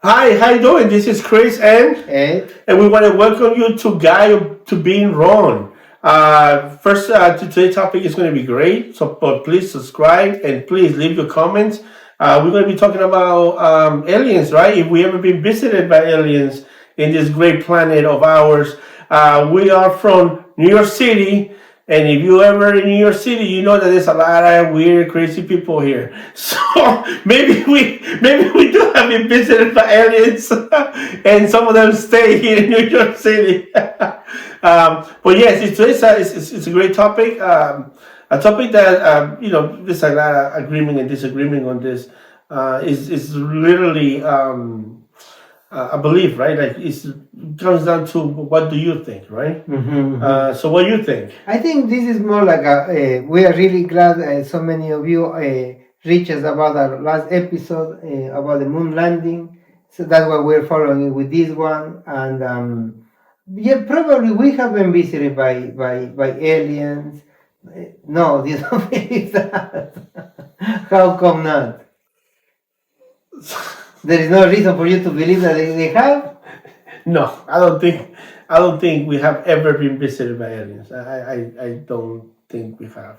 Hi, how you doing? This is Chris Eh? and we want to welcome you to Guide to Being Wrong. First, today's topic is going to be great, so but please subscribe and please leave your comments. We're going to be talking about aliens, right? If we ever been visited by aliens in this great planet of ours. We are from New York City, and if you ever in New York City, you know that there's a lot of weird, crazy people here. So maybe we do have been visited by aliens, and some of them stay here in New York City. But yes, it's a great topic. A topic that there's a lot of agreement and disagreement on this. Is literally a belief, right? Like it comes down to what do you think, right? So what do you think? I think this is more like we are really glad so many of you reached us about our last episode about the moon landing. So that's why we're following with this one. And yeah, probably we have been visited by aliens. No, you don't believe that. How come not? There is no reason for you to believe that they have. No, I don't think we have ever been visited by aliens. I don't think we have.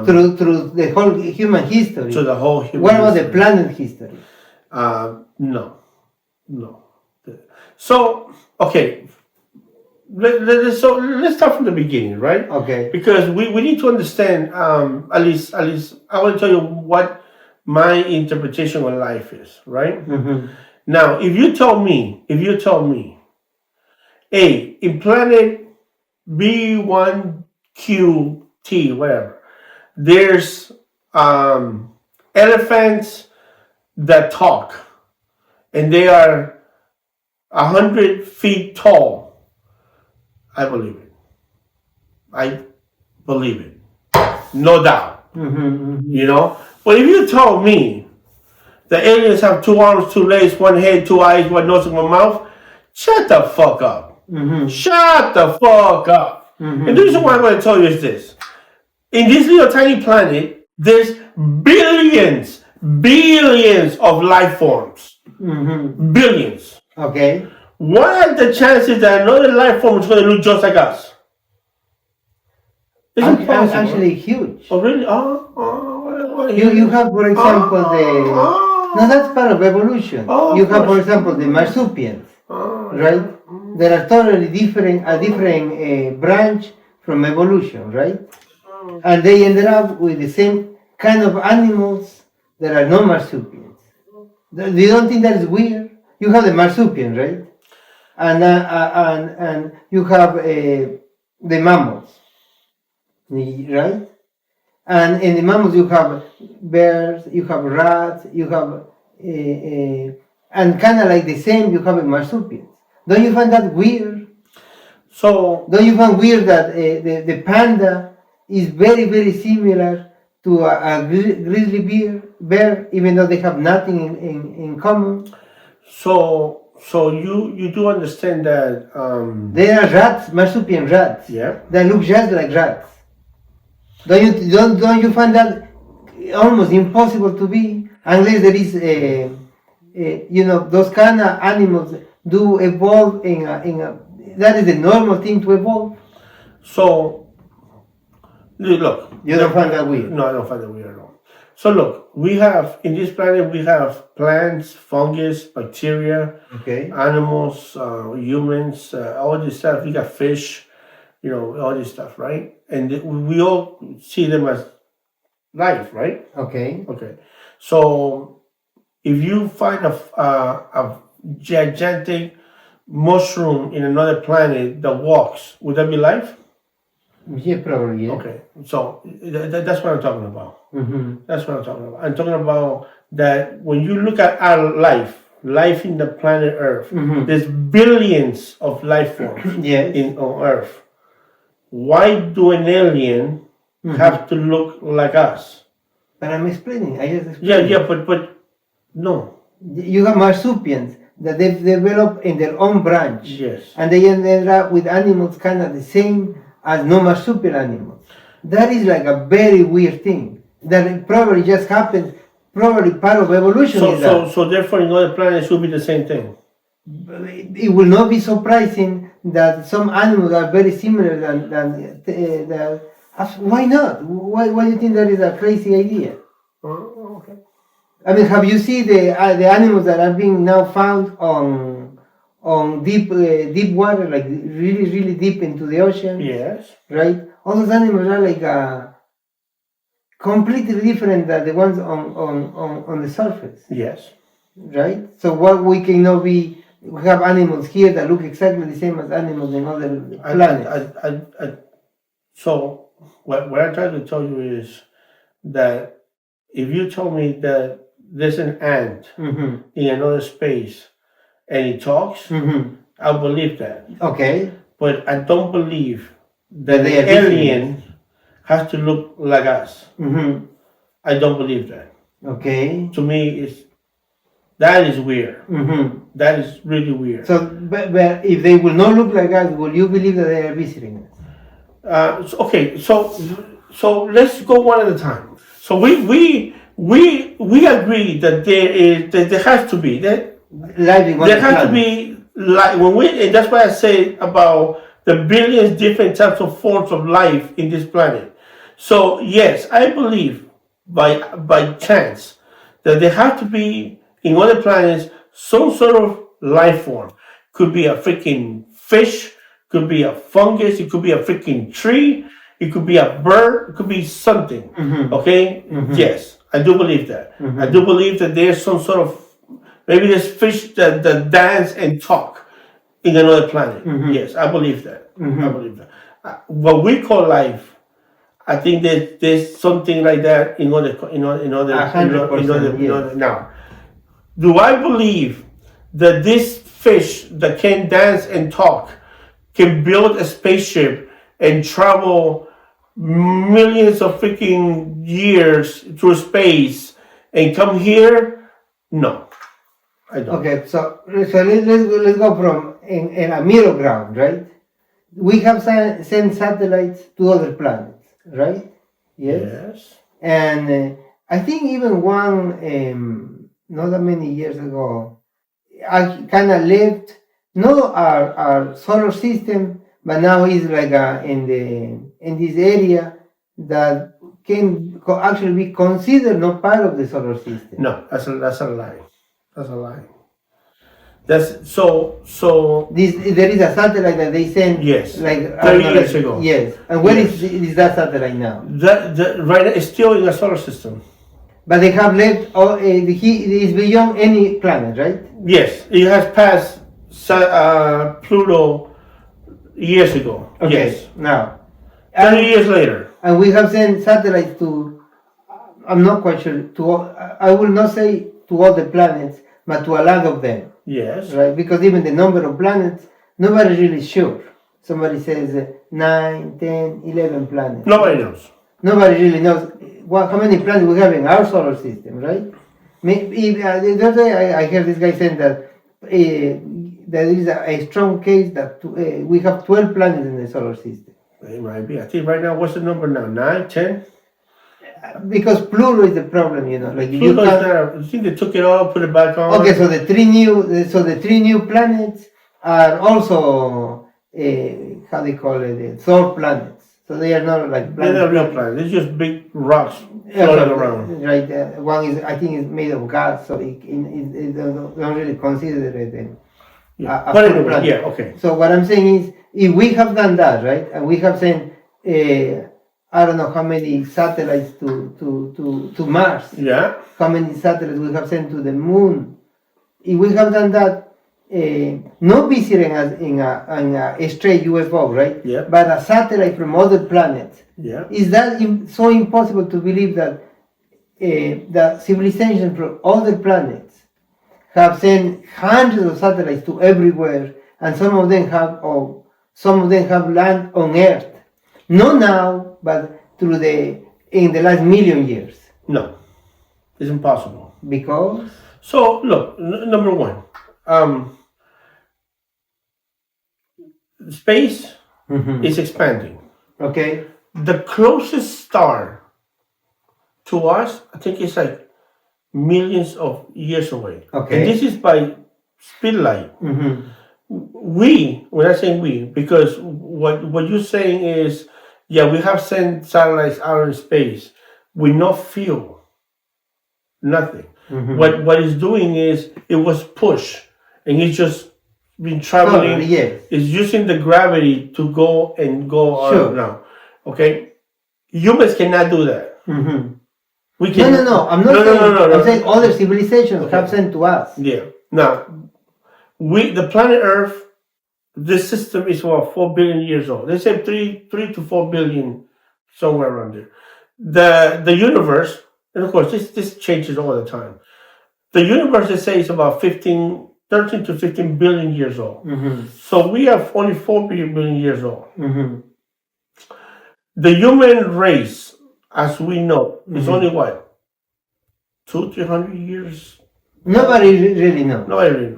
Through the whole human history. To the whole human What about the history. planet history? No. So okay, let's start from the beginning, right? Okay. Because we need to understand. At least I want to tell you what my interpretation of life is, right? Now, if you tell me, hey, in planet B1QT, whatever, there's elephants that talk, and they are 100 feet tall. I believe it. No doubt. You know? But if you told me the aliens have 2 arms, 2 legs, 1 head, 2 eyes, 1 nose, and 1 mouth, shut the fuck up. Shut the fuck up. And the reason why I'm going to tell you is this. In this little tiny planet, there's billions of life forms. Billions. Okay. What are the chances that another life form is going to look just like us? It's impossible. Actually, huge. Oh, really? You have, for example, no, that's part of evolution. You have, for example, the marsupials, right? That are totally different, a different branch from evolution, right? And they ended up with the same kind of animals that are no marsupials. You don't think that is weird? You have the marsupial, right? And you have the mammals, right? And in the mammals you have bears, you have rats, you have and kind of like the same, you have marsupials. Don't you find that weird? So don't you find weird that the panda is very, very similar to a grizzly bear, even though they have nothing in common? So you do understand that they are rats, marsupial rats. Yeah. They look just like rats. Don't you find that almost impossible to be, unless there is those kind of animals do evolve in a that is the normal thing to evolve. So look, you don't find that weird? No, I don't find that weird at all. So look, we have in this planet we have plants, fungus, bacteria, animals, humans, all this stuff. We got fish, all this stuff, right? And we all see them as life, right? Okay. So if you find a gigantic mushroom in another planet that walks, would that be life? Yeah, probably. Yeah. Okay, so that's what I'm talking about. That's what I'm talking about. I'm talking about that when you look at our life in the planet Earth, there's billions of life forms on Earth. Why do an alien have to look like us? But I'm explaining. I just explained. Yeah, but no. You have marsupials that they've developed in their own branch. Yes. And they ended up with animals kind of the same as no marsupial animals. That is like a very weird thing that probably just happened probably part of evolution So, is that. so therefore, in other planets will be the same thing. It will not be surprising that some animals are very similar than why not? Why do you think that is a crazy idea? Oh, okay. I mean, have you seen the animals that are being now found on deep water, like really deep into the ocean? Yes. Right. All those animals are like completely different than the ones on the surface. Yes. Right. So what we cannot be. We have animals here that look exactly the same as animals in other planets. So what I'm trying to tell you is that if you told me that there's an ant Mm-hmm. in another space and it talks, Mm-hmm. I'll believe that. Okay. But I don't believe that They the are alien has to look like us. Mm-hmm. I don't believe that. Okay. To me, that is weird. Mm-hmm. That is really weird. So, but if they will not look like us, will you believe that they are visiting us? Okay, so let's go one at a time. So we agree that there has to be that there has to be like and that's why I say about the billions different types of forms of life in this planet. So yes, I believe by chance that there have to be in other planets some sort of life form. Could be a freaking fish, could be a fungus, it could be a freaking tree, it could be a bird, it could be something. Mm-hmm. Okay? Mm-hmm. Yes, I do believe that. Mm-hmm. I do believe that there's some sort of maybe there's fish that dance and talk in another planet. Mm-hmm. Yes, I believe that. Mm-hmm. I believe that. What we call life, I think that there's something like that in other 100%. now. Do I believe that this fish that can dance and talk can build a spaceship and travel millions of freaking years through space and come here? No, I don't. Okay, so let's go from in a middle ground, right? We have sent satellites to other planets, right? Yes. And I think even one not that many years ago, I kind of left not our solar system, but now it's like in this area that can actually be considered not part of the solar system. No, that's a lie. That's a lie. That's so. There is a satellite that they sent. Yes. Like 30 years ago. Yes. And where Yes. is that satellite now? That right now, it's still in the solar system. But they have left. He is beyond any planet, right? Yes, it has passed Pluto years ago. Okay. Yes. Now, 30 years later. and we have sent satellites to. I'm not quite sure. I will not say to all the planets, but to a lot of them. Yes. Right, because even the number of planets, nobody's really sure. Somebody says 9, 10, 11 planets. Nobody knows. Nobody really knows how many planets we have in our solar system, right? The other day I heard this guy saying that there is a strong case that we have 12 planets in the solar system. It might be. I think right now, what's the number now? 9, 10? Because Pluto is the problem, you know. Like Pluto is there. I think they took it all, put it back on. Okay, so the three new planets are also how they call it, Thor planets. So they are not like planets. They're not real planets. They're just big rocks floating around. Right. One is, I think, is made of gas, so it don't really consider it a But full anyway, planet. yeah, okay. So what I'm saying is, if we have done that, right, and we have sent I don't know how many satellites to Mars. Yeah. How many satellites we have sent to the moon? If we have done that, not visiting us in a straight UFO, right? Yeah. But a satellite from other planets. Yeah. Is that so impossible to believe that the civilization from other planets have sent hundreds of satellites to everywhere, and some of them have land on Earth? Not now, but in the last million years. No, it's impossible. Because? So look, number one, space is expanding. Okay. The closest star to us, I think, is like millions of years away. Okay. And this is by speed light. Mm-hmm. We're not saying we, because what you're saying is, yeah, we have sent satellites out in space with no fuel, nothing. Mm-hmm. What it's doing is it was pushed, and it's just been traveling. Yes. It's using the gravity to go Sure. now. Okay, humans cannot do that. Mm-hmm. We can. No. I'm not saying. No. I'm saying other civilizations have sent to us. Yeah. Now, the planet Earth, this system is about 4 billion years old. They say 3 to 4 billion, somewhere around there. The universe, and of course this changes all the time. The universe, they say, is about 13 to 15 billion years old. Mm-hmm. So we are only 4 billion years old. Mm-hmm. The human race, as we know, is only what? 200-300 years? Nobody really knows. Nobody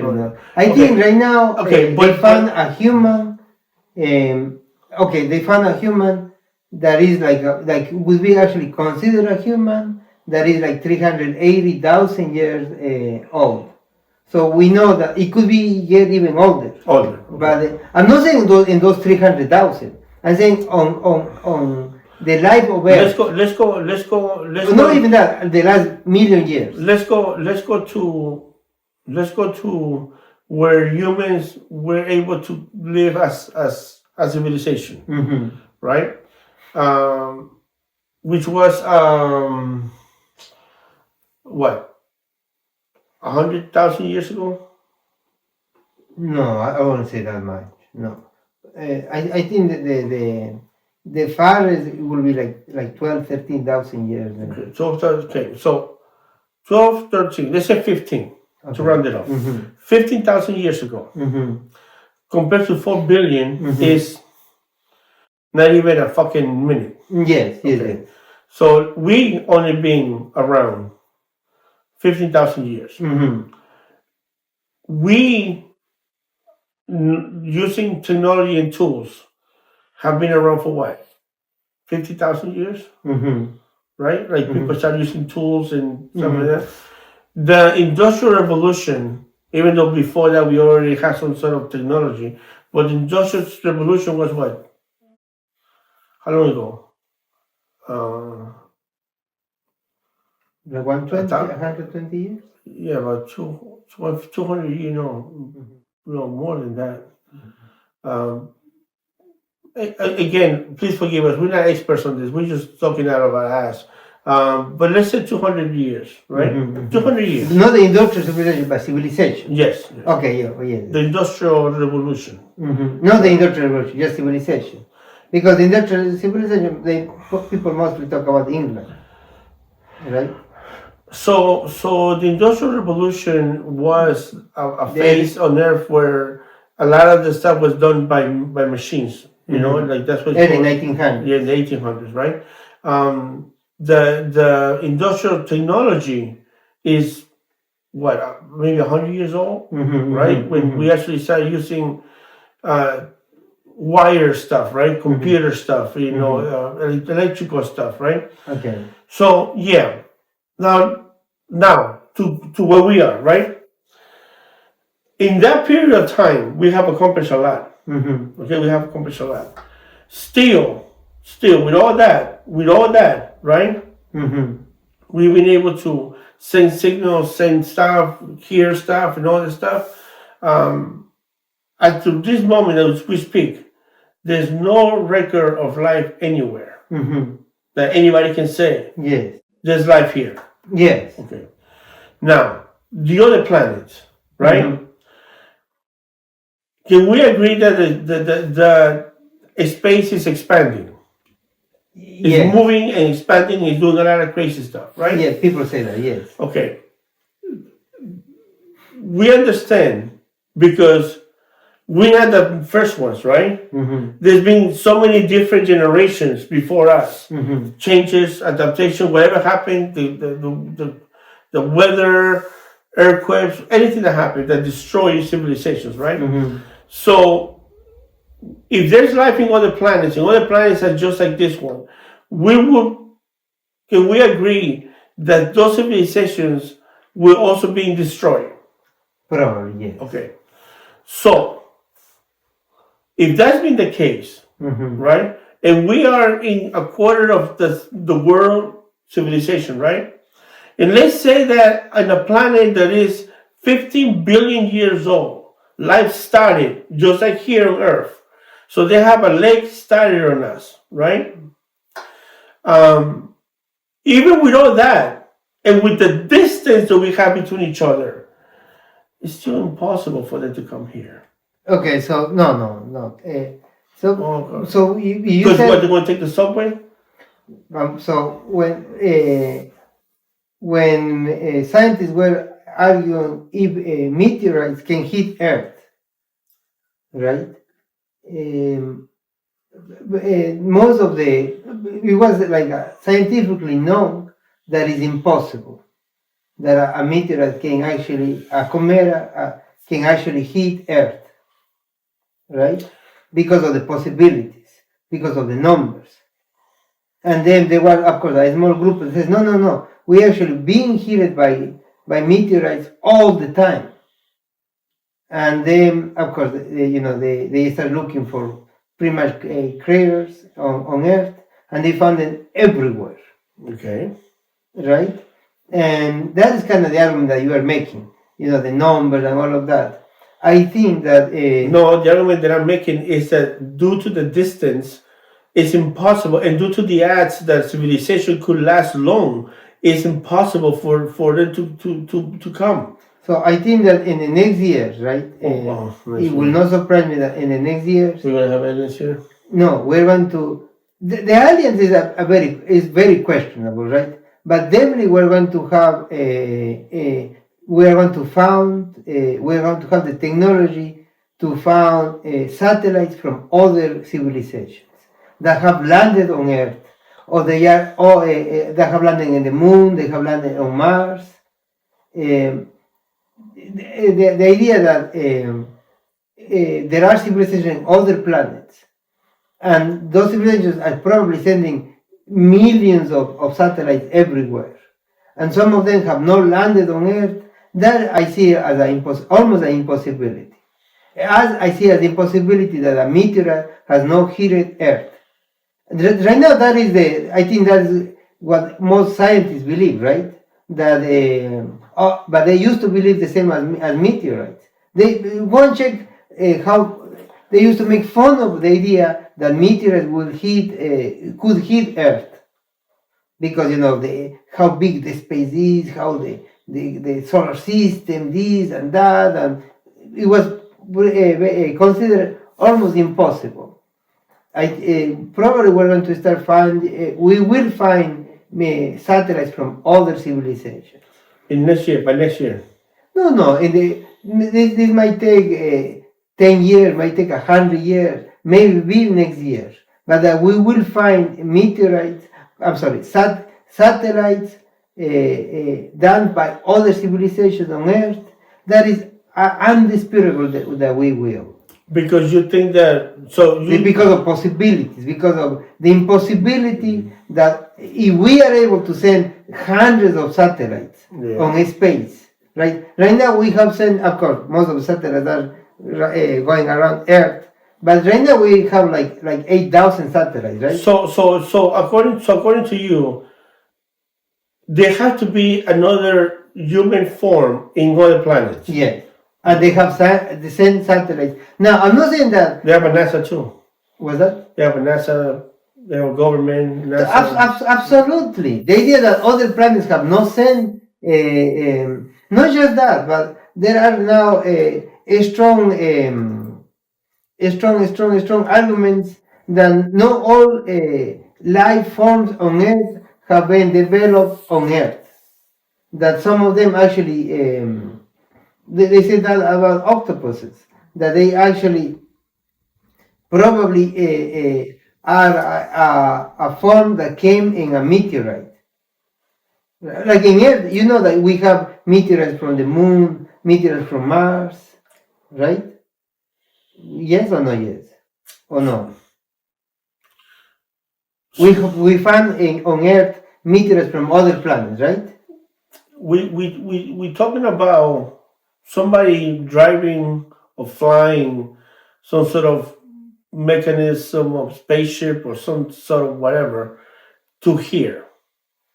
really knows. I think right now Okay, they found a human. They found a human that is like would we actually consider a human that is like 380,000 years old. So we know that it could be yet even older. Okay. But I'm not saying in those 300,000. I'm saying on the life of Earth. Let's go. Not even that. The last million years. Let's go to where humans were able to live as a civilization, Mm-hmm. right? Which was what, 100,000 years ago? No, I wouldn't say that much. No, I think that the farthest will be like 12, 13,000 years. Okay, so 12, 13, let's say 15 to round it off. Mm-hmm. 15,000 years ago, Mm-hmm. compared to 4 billion, Mm-hmm. is not even a fucking minute. Yes. Okay. So we only been around 15,000 years. Mm-hmm. We, using technology and tools, have been around for what? 50,000 years? Mm-hmm. Right? Like Mm-hmm. people start using tools and stuff like that. The Industrial Revolution, even though before that we already had some sort of technology, but the Industrial Revolution was what? How long ago? Like 120 years? Yeah, about 200 years, more than that. Again, please forgive us. We're not experts on this. We're just talking out of our ass. But let's say 200 years, right? Mm-hmm. 200 years. Not the industrial civilization, but civilization. Yes. Okay, yeah. The Industrial Revolution. Mm-hmm. Not the industrial revolution, just civilization. Because the industrial civilization, people mostly talk about England, right? So the Industrial Revolution was a phase on Earth where a lot of the stuff was done by machines. You know, like that's what. Early 1900s. Yeah, in the 1800s, right? The industrial technology is what, maybe 100 years old, right? When we actually started using wire stuff, right? Computer stuff, electrical stuff, right? Okay. So yeah, now to where we are, right? In that period of time, we have accomplished a lot. Okay, we have accomplished a lot. Still, with all that, right? We've been able to send signals, send stuff, hear stuff, and all this stuff. Up to this moment as we speak, there's no record of life anywhere that anybody can say. Yes. There's life here. Yes. Okay. Now, the other planets, right? Can we agree that the space is expanding? It's moving and expanding, it's doing a lot of crazy stuff, right? Yes, people say that, yes. Okay. We understand because we're not the first ones, right? There's been so many different generations before us. Changes, adaptation, whatever happened, the weather, earthquakes, anything that happened that destroys civilizations, right? So if there's life in other planets, and other planets are just like this one, can we agree that those civilizations will also be destroyed. Probably, yes. Okay. So, if that's been the case, right, and we are in a quarter of the world civilization, right, and let's say that on a planet that is 15 billion years old, life started just like here on Earth. So they have a leg started on us, right? Even with all that, and with the distance that we have between each other, it's still impossible for them to come here. Okay, so no. Okay. So you Because said what, they want to take the subway? so when scientists were arguing if meteorites can hit Earth, right? Most of it was like scientifically known that it's impossible that a meteorite can actually a cometa can actually hit Earth, right? Because of the possibilities, because of the numbers. And then there was, of course, a small group that says, no, we actually being hit by meteorites all the time. And then, of course, they start looking for pretty much craters on Earth, and they found them everywhere. Okay. Right? And that is kind of the argument that you are making, the numbers and all of that. I think that... no, the argument that I'm making is that due to the distance, it's impossible, and due to the odds that civilization could last long, it's impossible for them to come. So I think that in the next years, right? It will not surprise me that in the next years... We're going to have aliens here? No, we're going to... The aliens is very questionable, right? But definitely we're going to have we're going to have the technology to found satellites from other civilizations that have landed on Earth, or they are that have landed in the moon, they have landed on Mars. The idea that there are civilizations on other planets, and those civilizations are probably sending millions of satellites everywhere, and some of them have not landed on Earth. That I see as almost an impossibility. As I see as the impossibility that a meteor has not hit Earth. Right now, I think that is what most scientists believe, right? That, but they used to believe the same as meteorites. They won't check how they used to make fun of the idea that meteorites could hit Earth, because how big the space is, how the solar system, this and that, and it was considered almost impossible. Probably we're going to we will find satellites from other civilizations. By next year? No. This might take 10 years, might take 100 years, maybe next year. But we will find satellites done by other civilizations on Earth. That is undisputable that we will. Because you think that because of possibilities, because of the impossibility that if we are able to send hundreds of satellites on space, right? Right now we have sent, of course, most of the satellites are going around Earth, but right now we have like 8,000 satellites, right? So according to you, there has to be another human form in other planets. Yes. And they have the same satellites. Now, I'm not saying that... They have a NASA too. What's that? They have a NASA, they have a government, NASA. Absolutely. The idea that other planets have not sent... not just that, but there are now strong arguments that not all life forms on Earth have been developed on Earth. That some of them actually... They say that about octopuses, that they actually probably are a form that came in a meteorite. Like in Earth, that we have meteorites from the moon, meteorites from Mars, right? Yes or no? Yes or no? We find on Earth meteorites from other planets, right? we talking about somebody driving or flying some sort of mechanism of spaceship or some sort of whatever to here.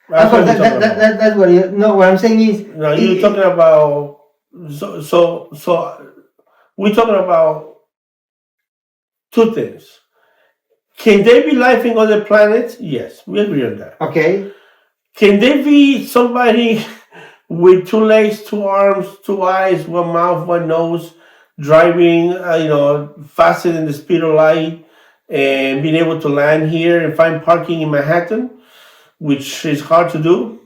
Of That's course, what we're talking about. that's what you. No, what I'm saying is, Now you're talking about so we're talking about two things. Can there be life in other planets? Yes, we agree on that. okay. Can there be somebody with two legs, two arms, two eyes, one mouth, one nose, driving, faster than the speed of light, and being able to land here and find parking in Manhattan, which is hard to do?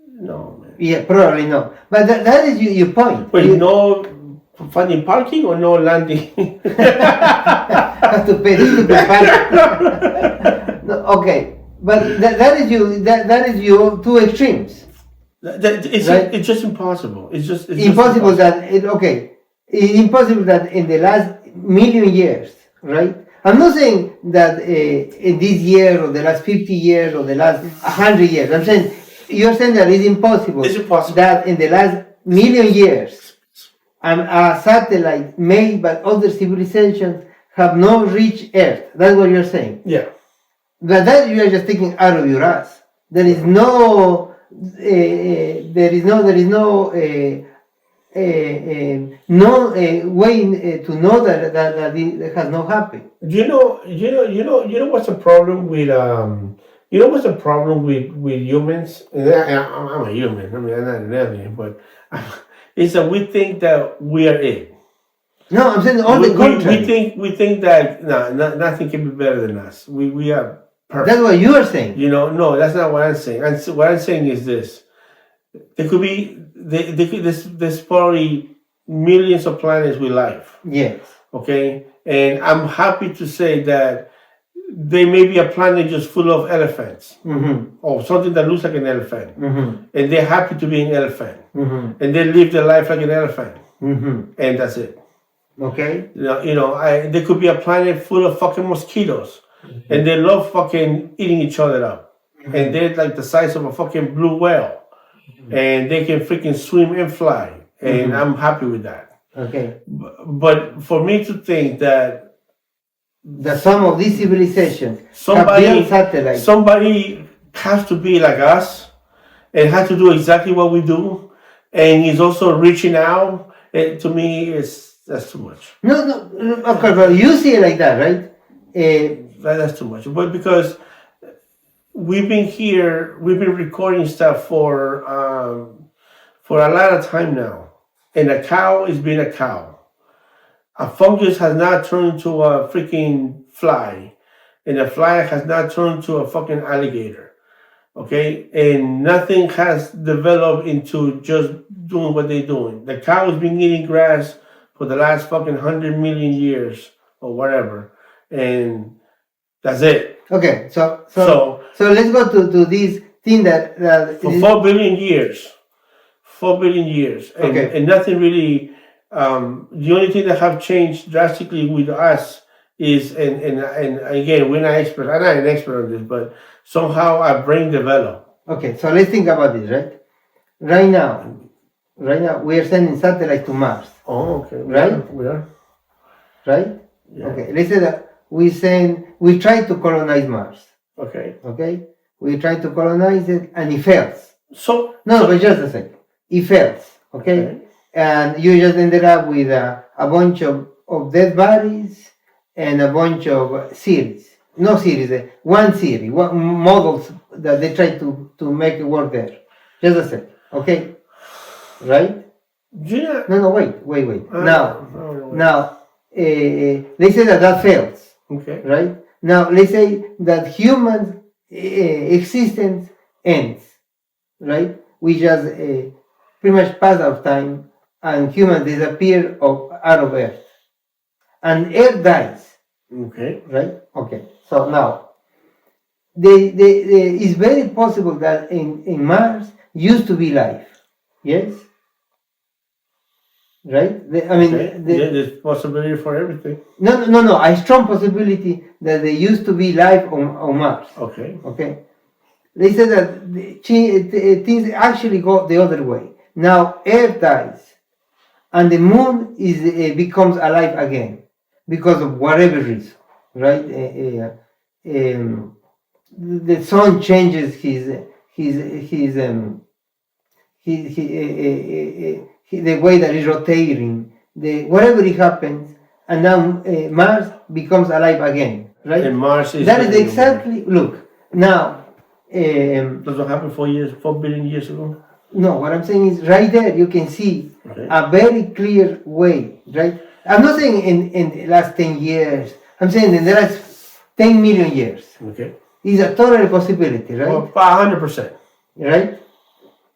No, man. Yeah, probably no. But that is your point. Wait, no finding parking or no landing? Have to pay no, okay, but that is your two extremes. It's just impossible. It's impossible that it's impossible that in the last million years, right? I'm not saying that in this year or the last 50 years or the last 100 years. I'm saying you're saying that it's impossible. It's impossible that in the last million years, a satellite made by other civilizations have not reached Earth. That's what you're saying. Yeah. But that you are just taking out of your ass. There is no way to know that it has not happened. You know what's the problem with what's the problem with humans? And I'm a human. I mean, I'm not an alien, but it's that we think that we are it. No, I'm saying on the contrary. We think that nothing can be better than us. We are perfect. That's what you are saying. No, that's not what I'm saying. What I'm saying is this: there could be there's probably millions of planets with life. Yes. Okay, and I'm happy to say that there may be a planet just full of elephants, or something that looks like an elephant, and they're happy to be an elephant, and they live their life like an elephant, and that's it. Okay. There could be a planet full of fucking mosquitoes, and they love fucking eating each other up, and they're like the size of a fucking blue whale, and they can freaking swim and fly, and I'm happy with that. Okay. But for me to think that some of these civilizations somebody have built satellites. Somebody has to be like us and has to do exactly what we do, and is also reaching out. To me, that's too much. No, of course, but you see it like that, right? That's too much. But because we've been recording stuff for a lot of time now, and a cow is being a cow. A fungus has not turned into a freaking fly, and a fly has not turned into a fucking alligator. Okay, and nothing has developed into just doing what they're doing. The cow has been eating grass for the last fucking 100 million years or whatever, and that's it. Okay, so let's go to this thing that for 4 billion years. 4 billion years, and nothing really. The only thing that have changed drastically with us is, and again, we're not experts. I'm not an expert on this, but somehow our brain developed. Okay, so let's think about this, right? Right now, we are sending satellites to Mars. Oh, okay. We are. Right? Yeah. Okay, let's say that we try to colonize Mars. Okay. Okay? We try to colonize it and it fails. But just a second. It fails. Okay? And you just ended up with a bunch of dead bodies and a bunch of series. No series, one series, models that they try to make it work there. Just a second. Okay? Right? Yeah. No, wait. Now, let's say that fails. Okay. Right? Now, let's say that human existence ends. Right? We just pretty much pass out of time and humans disappear out of Earth. And Earth dies. Okay. Right? Okay. So now, it's very possible that in Mars used to be life. Yes? Right? There's possibility for everything. No. A strong possibility that there used to be life on Mars. Okay. Okay. They said that things actually go the other way. Now Earth dies, and the moon becomes alive again because of whatever reason, right? The sun changes the way that it's rotating, whatever it happens, and now Mars becomes alive again, right? And Mars is that is exactly look now. That's what happened 4 billion years ago. No, what I'm saying is right there you can see a very clear way, right? I'm not saying in the last 10 years. I'm saying in the last 10 million years. Okay. It's a total possibility, right? Well, 100%. Right?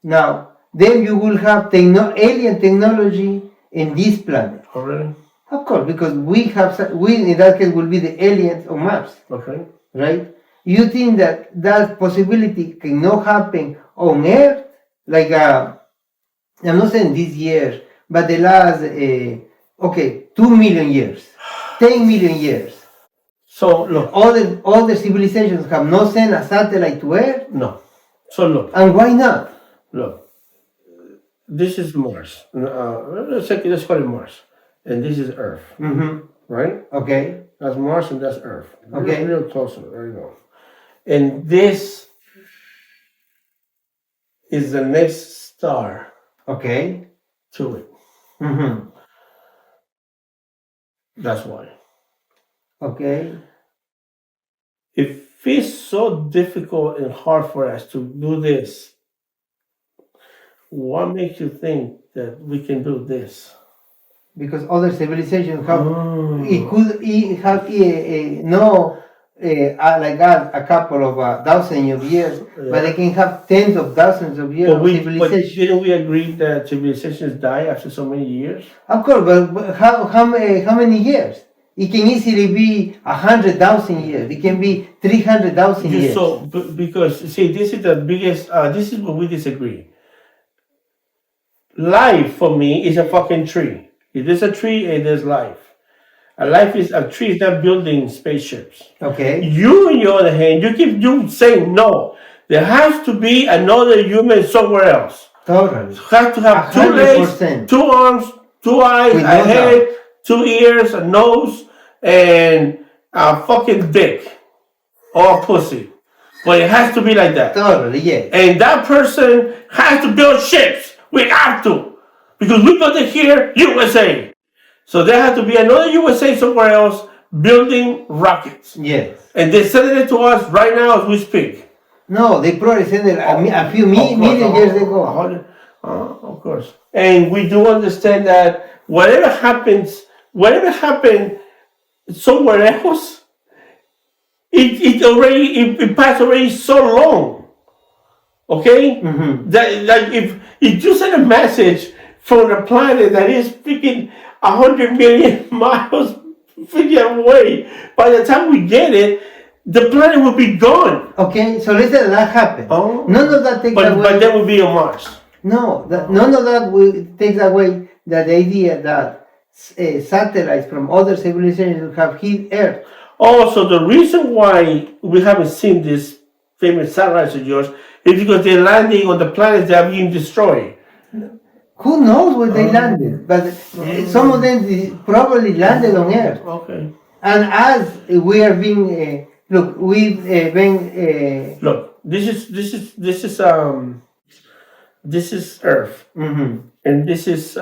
Now, then you will have alien technology in this planet. Oh, really? Of course, because we in that case will be the aliens on Mars. Okay. Right? You think that possibility cannot happen on Earth? Like, I'm not saying this year, but the last, 2 million years, 10 million years. So, look. All the civilizations have not sent a satellite to Earth? No. So, look. And why not? Look. This is Mars. Let's call it Mars. And this is Earth. Mm-hmm. Right? Okay. That's Mars and that's Earth. Okay. Real close. There you go. And this is the next star. Okay. To it. Mm-hmm. That's why. Okay. If it's so difficult and hard for us to do this, what makes you think that we can do this? Because other civilizations have like us a couple of thousands of years, but they can have tens of thousands of years of civilization. But didn't we agree that civilizations die after so many years? Of course, but how many years? It can easily be 100,000 years. It can be 300,000 years. So, because see, this is the biggest. This is where we disagree. Life for me is a fucking tree. If there's a tree, and there's life. A tree is not building spaceships. Okay. You, on the other hand, you saying no. There has to be another human somewhere else. Totally. You have to have 2 legs, 2 arms, 2 eyes, a head, 2 ears, a nose, and a fucking dick or a pussy. But it has to be like that. Totally, yeah. And that person has to build ships. We have to. Because we built it here, USA. So there has to be another USA somewhere else building rockets. Yes. And they're sending it to us right now as we speak. No, they probably sent it a few million years ago. Of course. And we do understand that whatever happened somewhere else, it passed already so long. Okay? Mm-hmm. That if you send a message from a planet that is freaking 100 million miles freaking away, by the time we get it, the planet will be gone. Okay, so let's say that happened. Oh. None of that takes away. But then we'll be on Mars. No, none of that takes away the idea that satellites from other civilizations have hit Earth. Also, the reason why we haven't seen these famous satellites of yours is because they're landing on the planets that are being destroyed. Who knows where they landed? But some of them probably landed on Earth. Okay. And as we are being, look, this is Earth, mm-hmm. and this is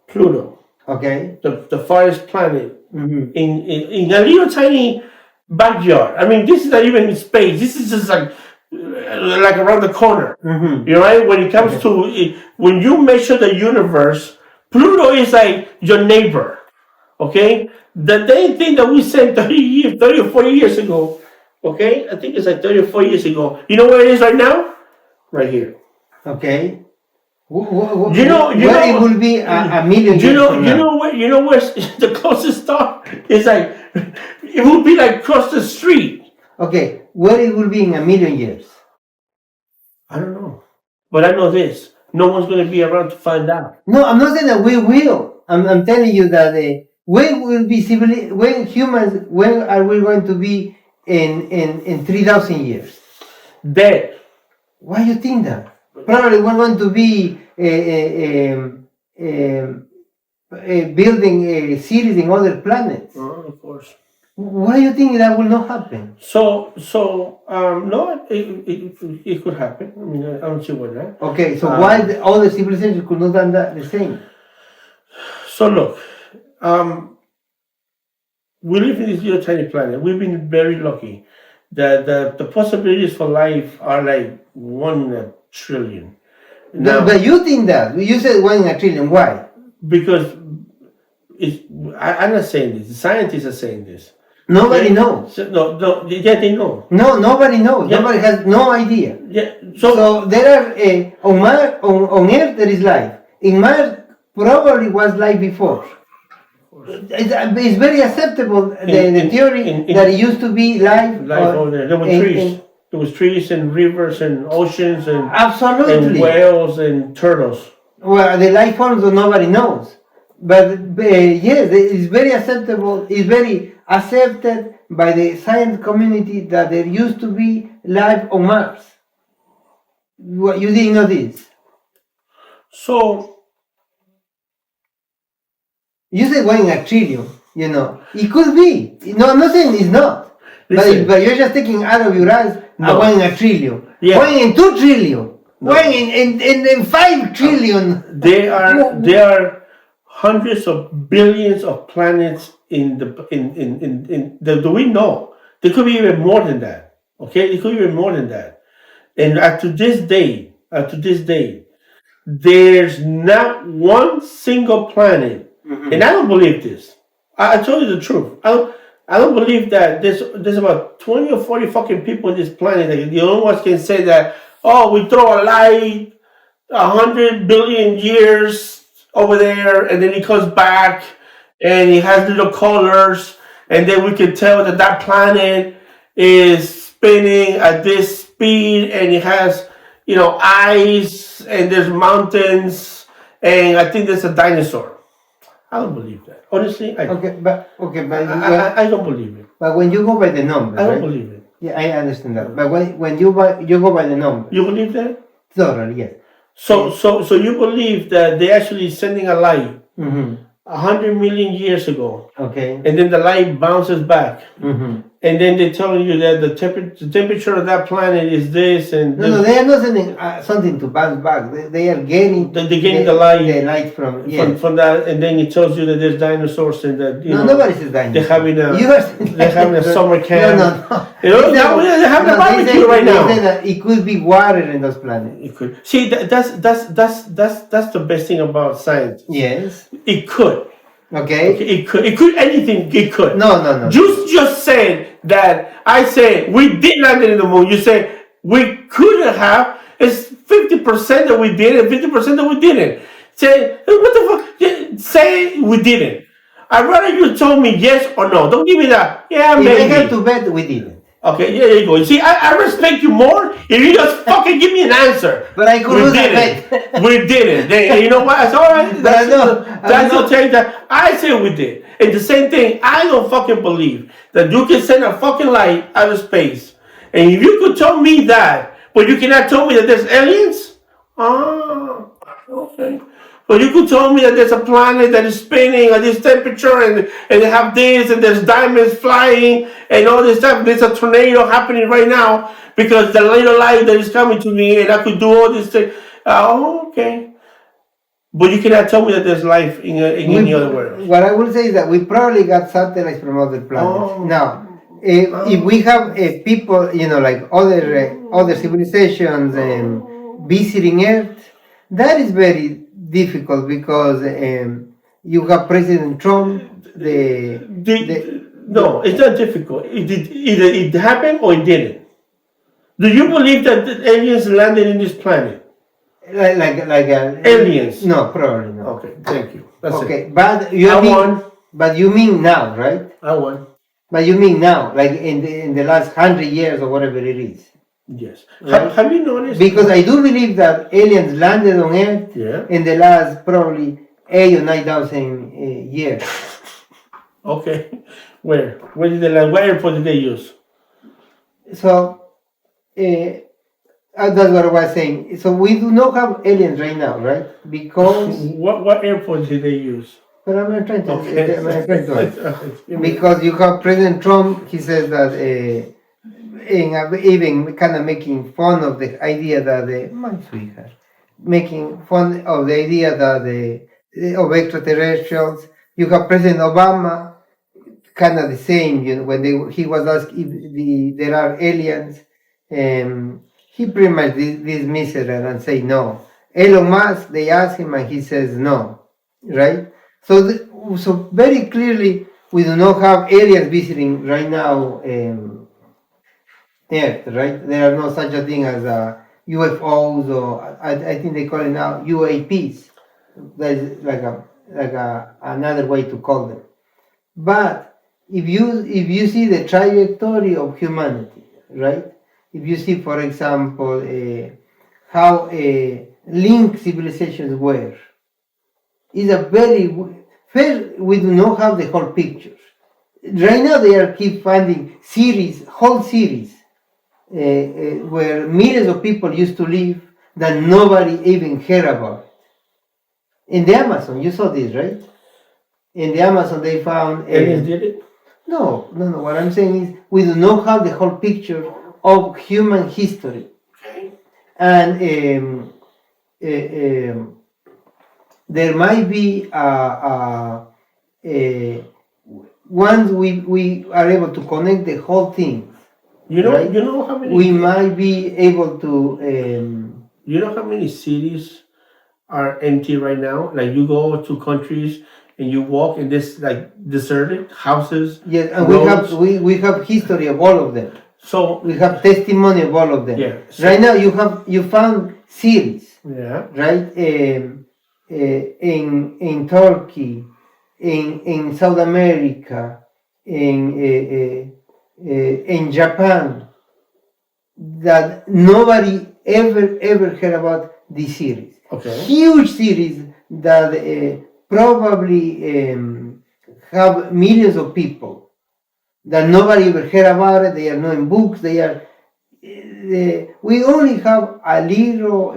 Pluto. Okay. The farthest planet mm-hmm. in a little tiny backyard. I mean, this is not even in space. This is just like around the corner. Mm-hmm. You know, right? When it comes to when you measure the universe, Pluto is like your neighbor. Okay, the thing that we sent 30 or 40 years ago. Okay, I think it's like 30 or 40 years ago. You know where it is right now? Right here. Okay. You it will be a million years from now. You know where the closest star is like. It will be like across the street. Okay, where it will be in a million years? I don't know, but I know this: no one's going to be around to find out. No, I'm not saying that we will. I'm telling you that when will be when are we going to be in 3,000 years? Dead. Why you think that? Probably we're going to be building cities in other planets. Of course. Why do you think that will not happen? No, it could happen. I mean, I don't see why not. Okay, so why the other civilizations could not done that the same? So look, we live in this little tiny planet. We've been very lucky. The possibilities for life are like 1 in a trillion. Now, But you think that? You said 1 in a trillion. Why? Because I'm not saying this. The scientists are saying this. Nobody knows. No, yeah, they know. No, nobody knows. Yeah. Nobody has no idea. Yeah. So there are on Earth there is life. In Mars probably was life before. It's very acceptable the theory that it used to be life. Life over there. There were trees. There was trees and rivers and oceans and absolutely and whales and turtles. Well, the life forms that nobody knows, but yes, it's very acceptable. It's very accepted by the science community that there used to be life on Mars. What, you didn't know this? So you said 1 in a trillion. You know, it could be. No, I'm not saying it's not. But you're just taking out of your eyes 1 in a trillion. Yeah. 1 in 2 trillion. No. 1 in 5 trillion. There are hundreds of billions of planets in do we know? There could be even more than that. Okay, it could be even more than that. And to this day, there's not one single planet, and I don't believe this. I told you the truth. I don't believe that there's about 20 or 40 fucking people on this planet that the only ones can say that, oh, we throw a light 100 billion years over there and then it comes back and it has little colors and then we can tell that planet is spinning at this speed and it has, ice and there's mountains and I think there's a dinosaur. I don't believe that. Honestly, I don't believe it. But when you go by the numbers, I don't believe it. Yeah, I understand that. But when you go by the numbers, you believe that? Totally, yes. So you believe that they're actually sending a light 100 million years ago, okay, and then the light bounces back, and then they're telling you that the temperature of that planet is this, and no, they are not sending something to bounce back. They are getting the light from that, and then it tells you that there's dinosaurs and that nobody says dinosaurs. They're having a summer camp. No. They're having a barbecue right now. They say that it could be water in those planets. It could. See, that's the best thing about science. Yes. It could. Okay. It could anything. It could. No. You just said that. I say we did land in the moon. You say we could have. It's 50% that we did and 50% that we didn't. Say what the fuck? Say we didn't. I'd rather you told me yes or no. Don't give me that. Yeah, maybe. If I had to bet, we didn't. Okay, yeah, there you go. You see, I respect you more if you just fucking give me an answer. But I could lose a bet. We did it. You know what? It's all right. That's okay. I say we did. And the same thing, I don't fucking believe that you can send a fucking light out of space. And if you could tell me that, but you cannot tell me that there's aliens? Okay. But you could tell me that there's a planet that is spinning at this temperature and they have this and there's diamonds flying and all this stuff. There's a tornado happening right now because the little light that is coming to me and I could do all this thing. Okay. But you cannot tell me that there's life in any other world. What I will say is that we probably got satellites from other planets. Now, if we have people, like other civilizations visiting Earth, that is very difficult because you have President Trump. No, it's not difficult. Either it happened or it didn't. Do you believe that the aliens landed in this planet? Like aliens? No, probably not. Okay, thank you. That's okay, it. But you mean now, right? I won. But you mean now, like in the last 100 years or whatever it is. Yes. Right? Have you noticed? Because I do believe that aliens landed on Earth in the last probably 8,000 or 9,000 years. Okay. Where? Where did they land? What airport did they use? So that's what I was saying. So we do not have aliens right now, right? Because what airport did they use? but I'm trying to. Okay. I'm trying to because you have President Trump. He says that even kind of making fun of the idea that my sweetheart, making fun of the idea that of extraterrestrials. You have President Obama, kind of the same. You know, when he was asked if there are aliens, he pretty much dismissed it and say no. Elon Musk, they asked him and he says no, right? So very clearly, we do not have aliens visiting right now Earth, right? There are no such a thing as UFOs or I think they call it now UAPs. That is like another way to call them. But if you see the trajectory of humanity, right? If you see, for example, how linked civilizations were, is a very first we do not have the whole picture. Right now they are keep finding whole series where millions of people used to live that nobody even heard about. In the Amazon, you saw this, right? In the Amazon, they found. Aliens did it? No. What I'm saying is we do not have the whole picture of human history, and there might be once we are able to connect the whole thing. Right? You know how many we might be able to. You know how many cities are empty right now? Like you go to countries and you walk in this like deserted houses. Yes, and roads. we have history of all of them. So we have testimony of all of them. Yeah. So, right now you found cities. Yeah. Right. In Turkey, in South America, in Japan, that nobody ever heard about this series. Okay. Huge series that probably have millions of people that nobody ever heard about it. They are not in books. They are. We only have a little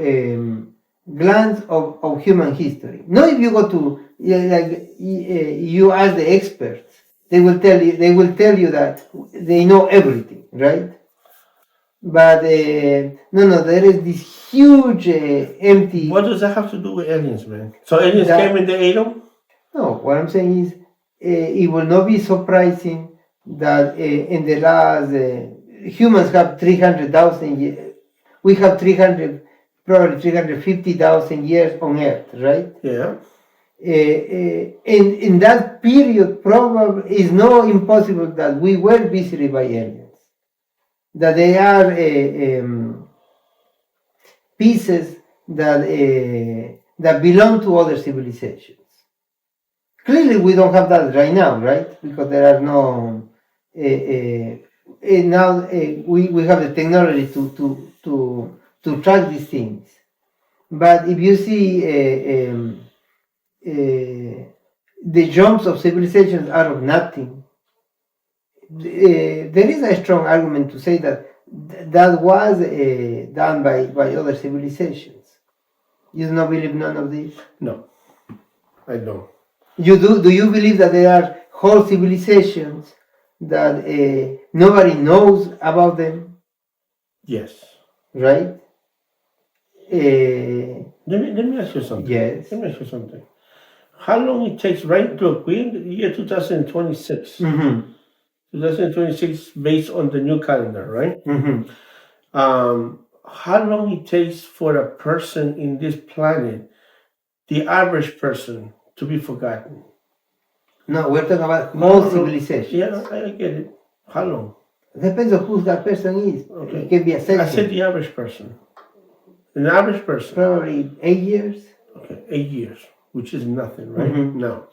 glance of human history. Now, if you go to you ask the experts, they will tell you that they know everything, right? But no, there is this huge empty. What does that have to do with aliens, man? So aliens came and they ate them? No, what I'm saying is it will not be surprising that in the last humans have 300,000 years. We have probably 350,000 years on Earth, right? Yeah. In that period, probably is not impossible that we were visited by aliens. That they are pieces that belong to other civilizations. Clearly, we don't have that right now, right? Because there are no. Now we have the technology to track these things. But if you see the jumps of civilizations out of nothing, there is a strong argument to say that that was done by other civilizations. You do not believe none of this? No, I don't. You do? Do you believe that there are whole civilizations that nobody knows about them? Yes. Right? Let me ask you something. Yes. Let me ask you something. How long it takes, right? Look, we're in the year 2026. Mm-hmm. 2026 based on the new calendar, right? Mm-hmm. How long it takes for a person in this planet, the average person, to be forgotten? No, we're talking about whole civilizations. Yeah, I get it. How long? Depends on who that person is. Okay. It can be a section. I said the average person. An average person. Probably 8 years. Okay, 8 years, which is nothing, right? Mm-hmm. Now,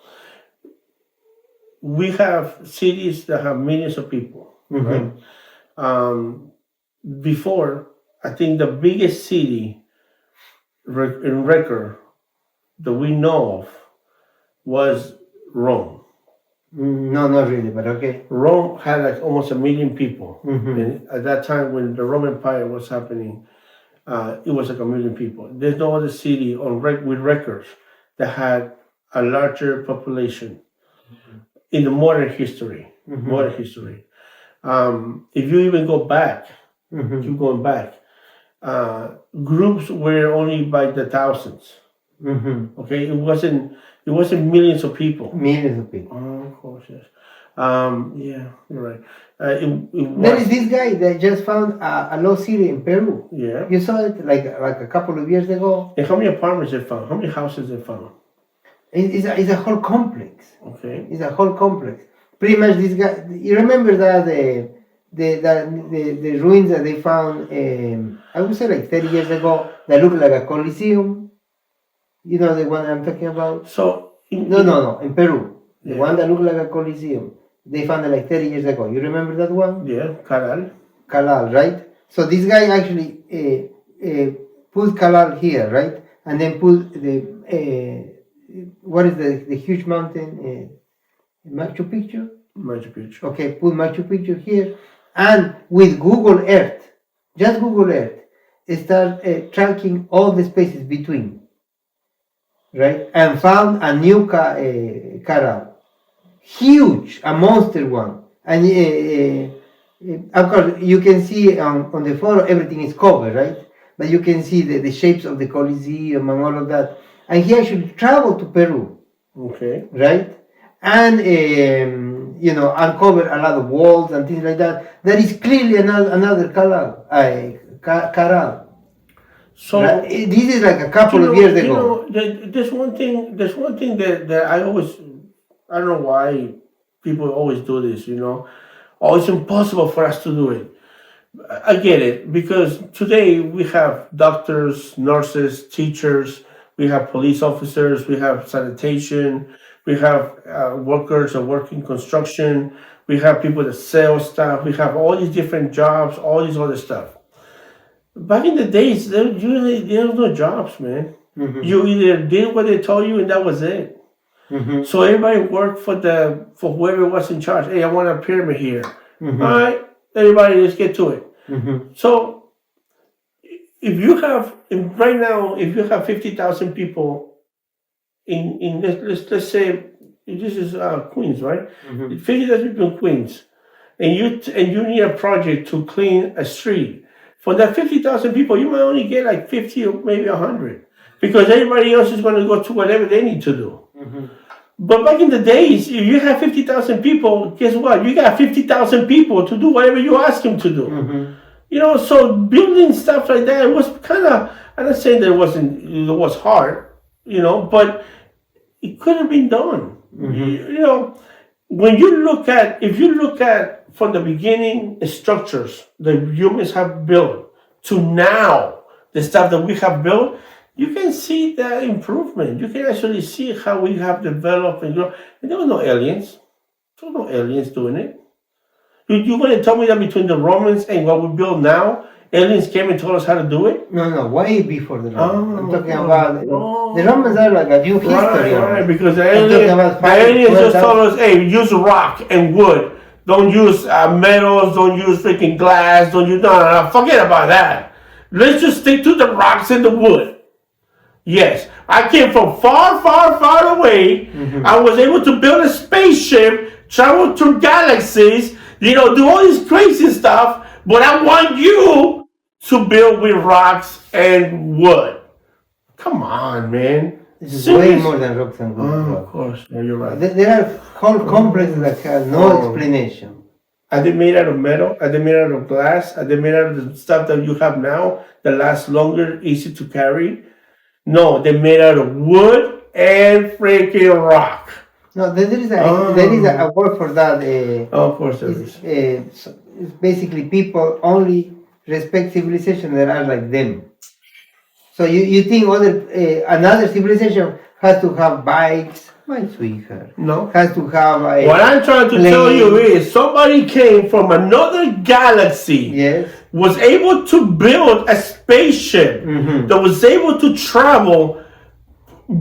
we have cities that have millions of people, Mm-hmm. right? Before, I think the biggest city in record that we know of was Rome. No, not really, but okay. Rome had like almost 1 million people. Mm-hmm. And at that time, when the Roman Empire was happening, it was like 1 million people. There's no other city with records that had a larger population in the modern history. Mm-hmm. Modern history. If you even go back, Mm-hmm. keep going back, groups were only by the thousands. Mm-hmm. Okay, it wasn't millions of people. Millions of people. Oh, of course, yes. Yeah, you're right. There is this guy that just found a lost city in Peru. Yeah. You saw it like a couple of years ago. And how many apartments they found? How many houses they found? It's a whole complex. Okay. It's a whole complex. Pretty much this guy. You remember that the ruins that they found? I would say like 30 years ago that looked like a coliseum. You know the one I'm talking about? So No. In Peru, the Yeah. one that looked like a coliseum. They found it like 30 years ago. You remember that one? Yeah, Caral. Calal, right? So this guy actually put Calal here, right? And then put the what is the huge mountain? Machu Picchu. Machu Picchu. Okay, put Machu Picchu here, and with Google Earth, just Google Earth, start tracking all the spaces between, right? And found a new Calal, huge, a monster one, and. Of course, you can see on the photo everything is covered, right? But you can see the shapes of the Coliseum and all of that. And he actually traveled to Peru, Okay. right? And uncovered a lot of walls and things like that. That is clearly another Caral. So Right? This is like a couple of years ago. There's one thing that I don't know why people always do this, Oh, it's impossible for us to do it. I get it, because today we have doctors, nurses, teachers, we have police officers, we have sanitation, we have workers that work in construction, we have people that sell stuff, we have all these different jobs, all this other stuff. Back in the days, there was no jobs, man. Mm-hmm. You either did what they told you and that was it. Mm-hmm. So everybody worked for whoever was in charge. Hey, I want a pyramid here. Mm-hmm. All right, everybody, let's get to it. Mm-hmm. So right now, if you have 50,000 people in let's say this is Queens, right? Mm-hmm. 50,000 people in Queens, and you need a project to clean a street. For that 50,000 people, you might only get like 50 or maybe 100, because everybody else is going to go to whatever they need to do. Mm-hmm. But back in the days, if you have 50,000 people, guess what? You got 50,000 people to do whatever you ask them to do. Mm-hmm. So building stuff like that, it was kind of, I'm not saying that it was hard, but it could have been done. Mm-hmm. If you look at from the beginning structures that humans have built to now, the stuff that we have built, you can see that improvement. You can actually see how we have developed and grown. And there were no aliens. There were no aliens doing it. You're going to tell me that between the Romans and what we build now, aliens came and told us how to do it? No, way before the Romans. I'm talking about the Romans are like a new history. Right, because the aliens just told us, hey, use rock and wood. Don't use metals, don't use freaking glass, no, forget about that. Let's just stick to the rocks and the wood. Yes, I came from far, far, far away. Mm-hmm. I was able to build a spaceship, travel through galaxies, do all this crazy stuff, but I want you to build with rocks and wood. Come on, man. This is way more than rocks and wood. Of course. Yeah, you're right. There are whole complexes that have no explanation. Are they made out of metal? Are they made out of glass? Are they made out of the stuff that you have now that lasts longer, easy to carry? No, they're made out of wood and freaking rock. No, there is a word for that. Of course there is. It's basically people only respect civilization that are like them. So you think another civilization has to have bikes, my sweetheart. No. Has to have what I'm trying to tell you is somebody came from another galaxy. Yes. Was able to build a spaceship that was able to travel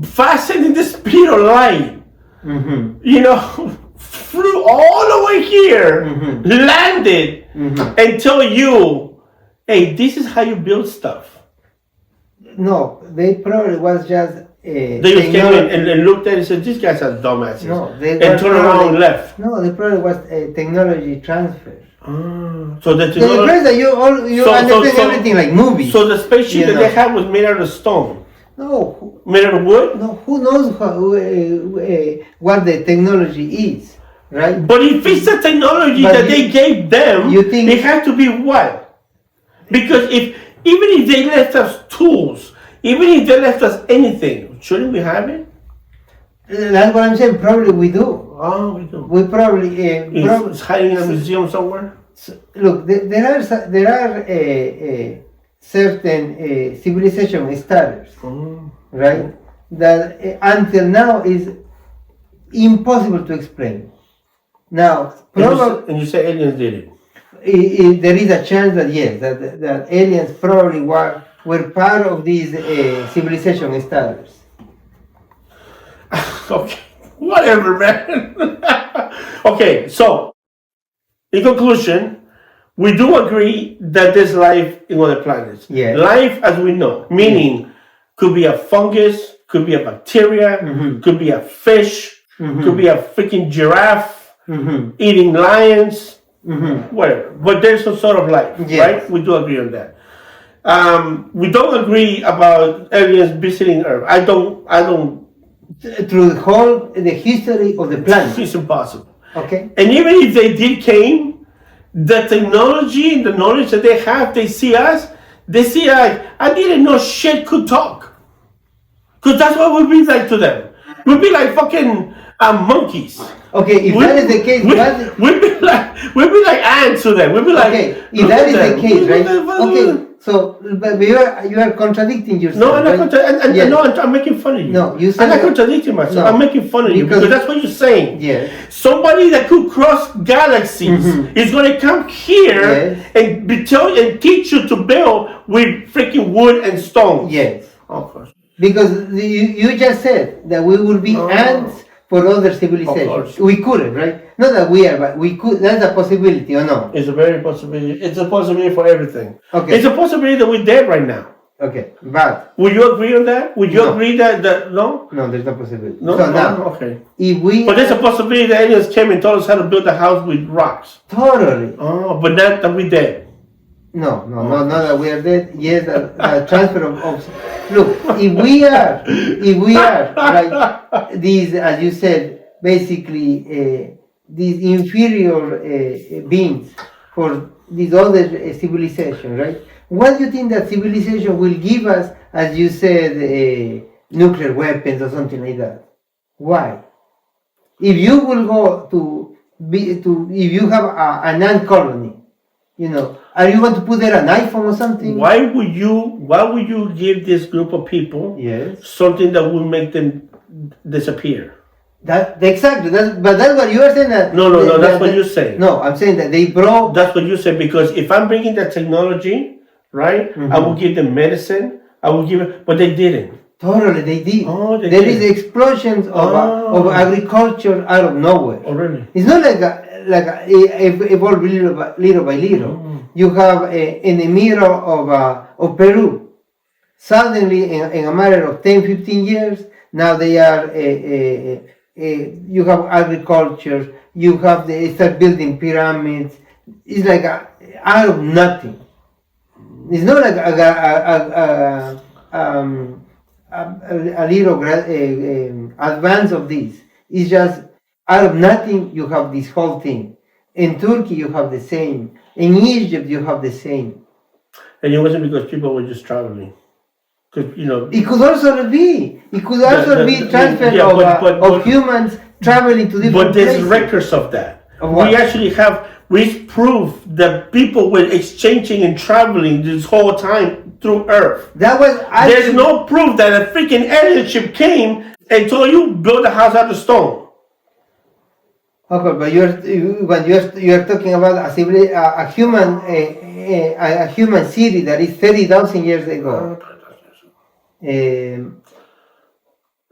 faster than the speed of light. flew all the way here, landed, and tell you, hey, this is how you build stuff. No, they probably was just. They just came in and looked at it and said, these guys are dumbasses. No, they and turned around and left. No, they probably was a technology transfer. So the technology that you understand everything like movies. So the spaceship that they had was made out of stone. No. Made out of wood? No, who knows what the technology is, right? But if it's the technology that they gave them, you think it had to be what? Because even if they left us tools, even if they left us anything, shouldn't we have it? That's what I'm saying. Probably we do. Oh, we do. We probably. It's hiding in a museum somewhere. Look, there are certain civilization status, right? That until now is impossible to explain. Now, and you say aliens did it. There is a chance that yes, that aliens probably were part of these civilization status. Okay, whatever, man. Okay, so in conclusion, we do agree that there's life in other planets. Yeah. Life as we know, meaning could be a fungus, could be a bacteria, could be a fish, could be a freaking giraffe eating lions, whatever. But there's some sort of life, right? We do agree on that. We don't agree about aliens visiting Earth. I don't. Through the history of the planet, it's impossible. Okay. And even if they did came, the technology and the knowledge that they have, they see us. They see I didn't know shit could talk. Because that's what we'd be like to them. We'd be like fucking monkeys. Okay, if that is the case, we'd be like ants to them. We'd be like, okay, if that is the case, right? Okay, so but you are contradicting yourself. No, I'm not contradicting. No, I'm making fun of you. No, you said I'm not contradicting myself. No, I'm making fun of you because that's what you're saying. Yes. Somebody that could cross galaxies is going to come here and teach you to build with freaking wood and stone. Yes. Of course. Because you just said that we will be ants for other civilizations. We couldn't, right? Not that we are, but we could. That's a possibility, or no? It's a very possibility. It's a possibility for everything. Okay. It's a possibility that we're dead right now. Okay, but would you agree on that? Would you agree that no? No, there's no possibility. No, so now, okay. But there's a possibility that aliens came and told us how to build a house with rocks. Totally. Oh, but not that we're dead. No, not that we are dead. Yes, a transfer of. Look, if we are like these, as you said, basically these inferior beings for these other civilization, right? What do you think that civilization will give us, as you said, nuclear weapons or something like that? Why? If you will go if you have an ant colony, are you going to put there an iPhone or something? Why would you give this group of people something that will make them disappear? Exactly. But that's what you are saying. That's what you say. No, I'm saying that they brought. That's what you say, because if I'm bringing that technology, right, I will give them medicine. I will give it, but they didn't. Totally, they did. Oh, there is explosions of agriculture out of nowhere. Oh, really? It's not like evolve little by little. You have in the middle of Peru, suddenly in a matter of 10, 15 years, now they are you have agriculture, they start building pyramids. It's like out of nothing. It's not like a little advance of this. It's just out of nothing you have this whole thing. In Turkey you have the same. In Egypt you have the same. And it wasn't because people were just traveling. It could also be. It could also be transfer of humans traveling to different places. But there's records of that. We actually have proof that people were exchanging and traveling this whole time through Earth. There's no proof that a freaking alien ship came and told you build a house out of stone. Okay, but you're talking about a human city that is 30,000 years ago.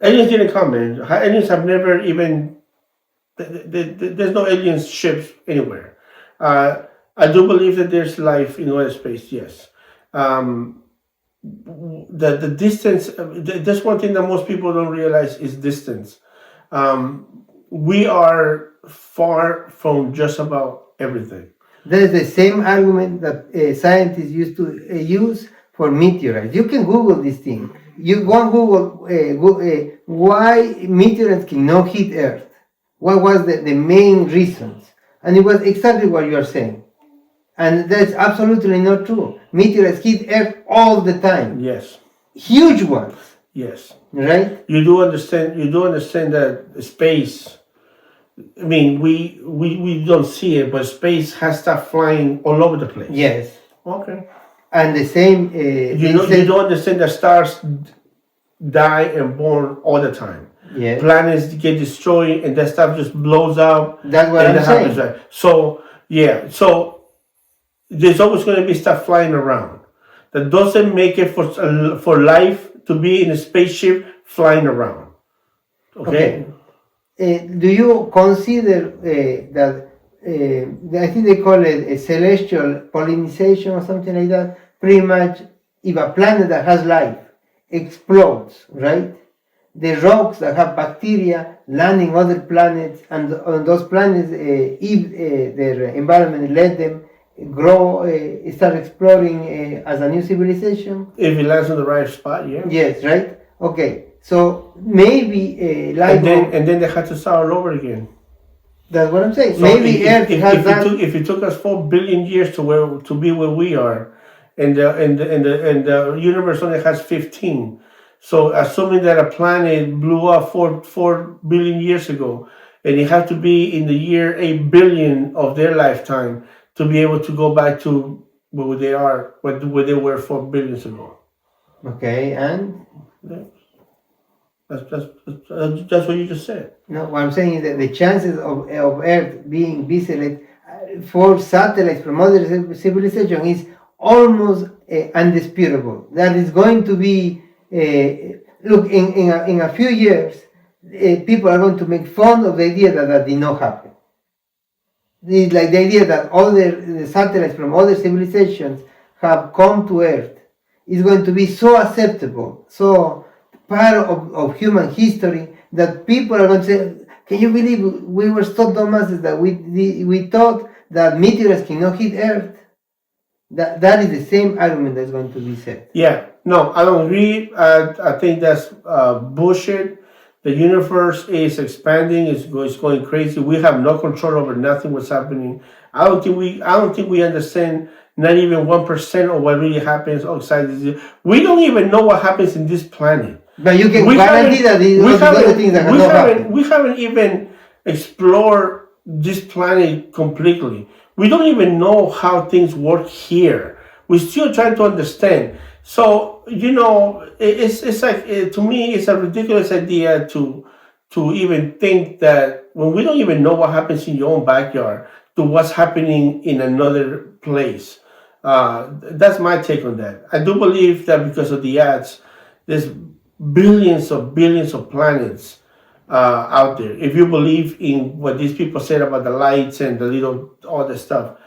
Aliens didn't come, man. Aliens have never even There's no alien ships anywhere. I do believe that there's life in outer space. Yes. Um, the distance. That's one thing that most people don't realize is distance. We are far from just about everything. That is the same argument that scientists used to use for meteorites. You can Google this thing. You go on Google, why meteorites cannot hit Earth. What was the main reasons? And it was exactly what you are saying. And that's absolutely not true. Meteorites hit Earth all the time. Yes. Huge ones. Yes. Right? You do understand. You do understand that space. I mean, we don't see it, but space has stuff flying all over the place. Yes. Okay. And the same. You don't understand that stars die and born all the time. Yes. Planets get destroyed, and that stuff just blows up. That's what I'm saying. Right? So yeah, so there's always going to be stuff flying around that doesn't make it for life to be in a spaceship flying around. Okay. Do you consider that I think they call it a celestial pollination or something like that? Pretty much, if a planet that has life explodes, right? The rocks that have bacteria landing other planets, and on those planets, if their environment let them grow, start exploring as a new civilization. If it lands on the right spot, yeah. Yes, right. Okay. So maybe life. And then they had to start all over again. That's what I'm saying. So maybe Earth has that. If it took us 4 billion years to be where we are, and the universe only has 15. So assuming that a planet blew up 4 billion years ago, and it had to be in the year 8 billion of their lifetime to be able to go back to where they are, where they were 4 billions ago. Okay, and. Yeah. That's what you just said. No, what I'm saying is that the chances of Earth being visited for satellites from other civilizations is almost undisputable. That is going to be, look, in a few years, people are going to make fun of the idea that did not happen. It's like the idea that all the satellites from other civilizations have come to Earth is going to be so acceptable, so part of human history, that people are going to say, can you believe we were so dumbasses that we thought that meteors cannot hit Earth? That is the same argument that's going to be said. Yeah, no, I don't agree. I think that's bullshit. The universe is expanding. It's going crazy. We have no control over nothing. What's happening? I don't think we understand. Not even 1% of what really happens outside this. We don't even know what happens in this planet. But you can guarantee that these other things that happen. We haven't even explored this planet completely. We don't even know how things work here. We're still trying to understand. So, it's like, to me, it's a ridiculous idea to even think that when we don't even know what happens in your own backyard to what's happening in another place. That's my take on that. I do believe that because of the ads, there's billions of planets out there. If you believe in what these people said about the lights and all the stuff,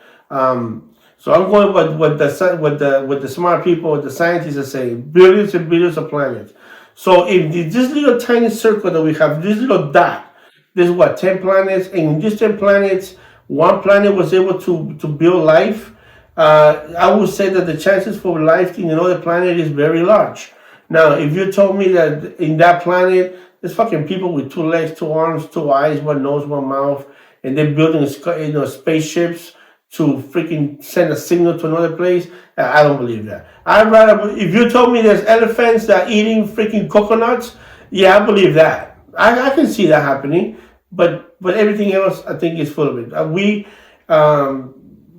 so I'm going with what the smart people, the scientists are saying. Billions and billions of planets. So if this little tiny circle that we have, this little dot, there's 10 planets, and in these 10 planets, one planet was able to build life. I would say that the chances for life in another planet is very large. Now, if you told me that in that planet, there's fucking people with 2 legs, 2 arms, 2 eyes, 1 nose, 1 mouth, and they're building spaceships to freaking send a signal to another place, I don't believe that. I'd rather, if you told me there's elephants that are eating freaking coconuts, yeah, I believe that. I can see that happening, but everything else, I think, is full of it.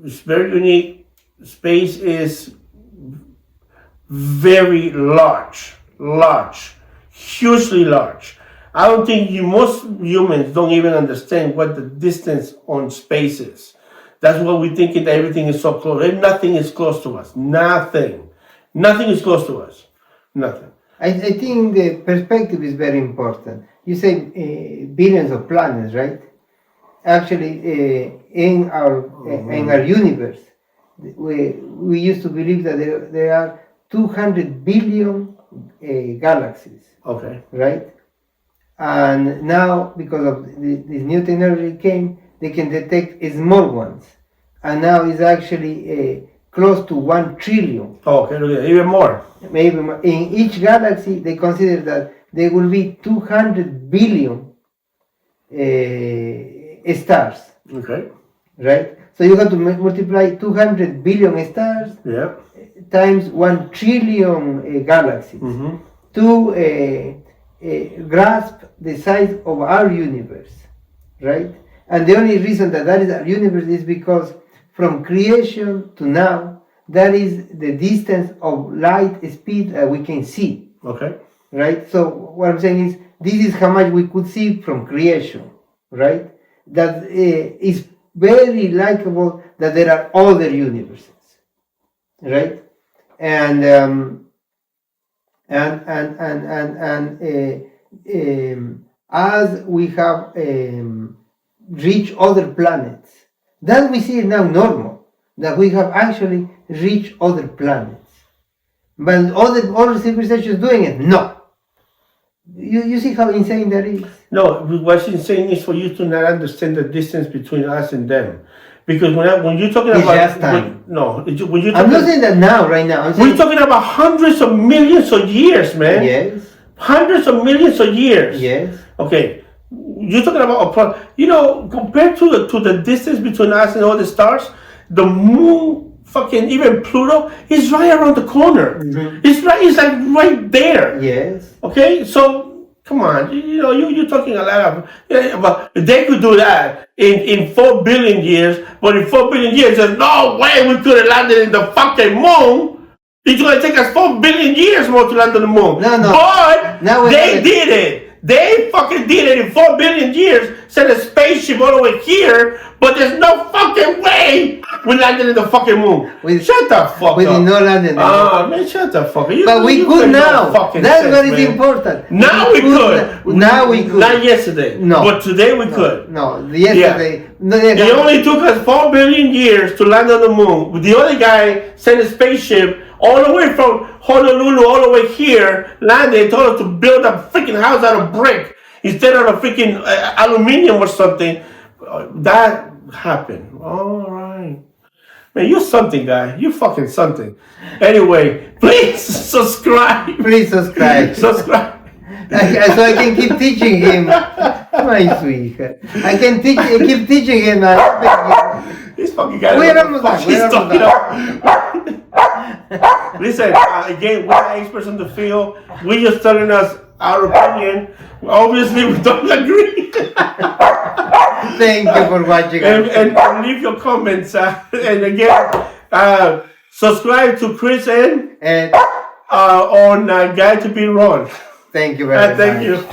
It's very unique. Space is very large, hugely large. I don't think most humans don't even understand what the distance on space is. That's why we think that everything is so close. Nothing is close to us. Nothing is close to us. Nothing. I think the perspective is very important. You say billions of planets, right? actually in our universe. We used to believe that there are 200 billion galaxies. Okay. Right? And now, because of this new technology came, they can detect small ones. And now it's actually close to 1 trillion. Okay, even more. Maybe more. In each galaxy, they consider that there will be 200 billion stars. Okay. Right? So you have to multiply 200 billion stars times 1 trillion galaxies to grasp the size of our universe. Right? And the only reason that is our universe is because from creation to now, that is the distance of light speed that we can see. Okay. Right? So what I'm saying is, this is how much we could see from creation. Right? That is very likable that there are other universes. Right? And as we have reached other planets, that we see now normal, that we have actually reached other planets. But other civilizations doing it? No. You see how insane that is? No, what's insane is for you to not understand the distance between us and them. Because when you're talking about just time. When you're talking, I'm not saying that now, right now. We're talking about hundreds of millions of years, man. Yes. Hundreds of millions of years. Yes. Okay. You're talking about compared to the distance between us and all the stars, the moon, fucking even Pluto, is right around the corner. Mm-hmm. It's like right there. Yes. Okay, so come on, you're talking a lot of, but they could do that in 4 billion years, but in 4 billion years, there's no way we could have landed in the fucking moon. It's going to take us 4 billion years more to land on the moon. No. But they did it. They fucking did it in 4 billion years, sent a spaceship all the way here, but there's no fucking way we landed in the fucking moon. Shut the fuck up. We did not land in the moon. Oh, man, shut the fuck up. But we could now. That's what is important. Now we could. Now we could. Not yesterday. No. But today we could. No, yesterday. Yeah. No, it only took us 4 billion years to land on the moon. The other guy sent a spaceship all the way from Honolulu all the way here, landed, told us to build a freaking house out of brick instead of a freaking aluminum or something. That happened. All right. Man, you're something, guy. You fucking something. Anyway, please subscribe. Please subscribe. Subscribe. So I can keep teaching him. My sweetheart. I can keep teaching him. This fucking guy. Listen, again, we're not experts in the field. We're just telling us our opinion. Obviously, we don't agree. Thank you for watching. And leave your comments. And again, subscribe to Chris and on Guide to Be Wrong. Thank you very much. Thank you.